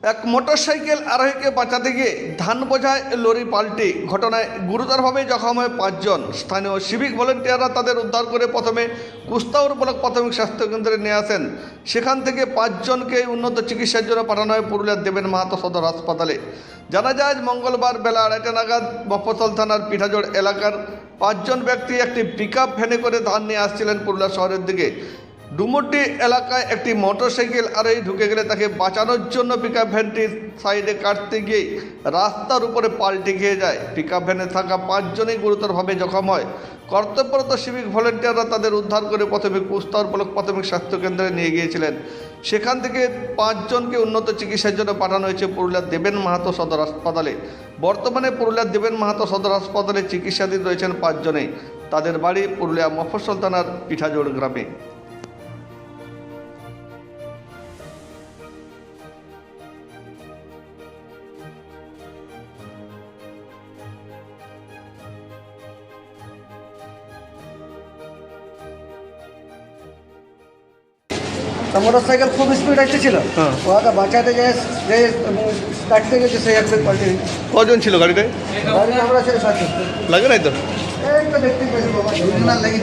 এক মোটরসাইকেল আরোহীকে বাঁচাতে গিয়ে ধান বোঝায় লরি পাল্টি ঘটনায় গুরুতরভাবে জখম হয়ে 5 জন। স্থানীয় সিভিক ভলেন্টিয়াররা তাদের উদ্ধার করে প্রথমে কুস্তাউর ব্লক প্রাথমিক স্বাস্থ্যকেন্দ্রে নিয়ে আসেন। সেখান থেকে 5 জনকে উন্নত চিকিৎসার জন্য পাঠানো হয় পুরুলিয়ার দেবেন মাহাতো সদর হাসপাতালে। জানা যায় মঙ্গলবার বেলা 2:30 নাগাদ মফস্বল থানার পিঠাজোড় এলাকার 5 জন ব্যক্তি একটি পিকআপ ভ্যানে করে ধান নিয়ে আসছিলেন পুরুলিয়া শহরের দিকে। ডুমুরটি এলাকায় একটি মোটরসাইকেল আরোহী ঢুকে গেলে তাকে বাঁচানোর জন্য পিকআপ ভ্যানটির সাইডে কাটতে গিয়ে রাস্তার উপরে পাল্টে খেয়ে যায়। পিকআপ ভ্যানে থাকা 5 জনই গুরুতরভাবে জখম হয়। কর্তব্যরত সিভিক ভলেন্টিয়াররা তাদের উদ্ধার করে প্রথমে কুস্তাউর ব্লক প্রাথমিক স্বাস্থ্যকেন্দ্রে নিয়ে গিয়েছিলেন। সেখান থেকে 5 জনকে উন্নত চিকিৎসার জন্য পাঠানো হয়েছে পুরুলিয়ার দেবেন মাহাতো সদর হাসপাতালে। বর্তমানে পুরুলিয়ার দেবেন মাহাতো সদর হাসপাতালে চিকিৎসাধীন রয়েছেন 5 জনেই। তাদের বাড়ি পুরুলিয়া মফস্বল থানার পিঠাজোড় গ্রামে। মোটরসাইকেল খুব স্পিড আসতেছিল, ওকে বাঁচাতে যায় কাটতে গেছে, সেই একবার পাল্টে কজন ছিল গাড়িতে? গাড়ি আমরা ছেড়ে সাথে লাগে নাই তো? এই তো দেখতে পেয়েছি বাবা, লেগে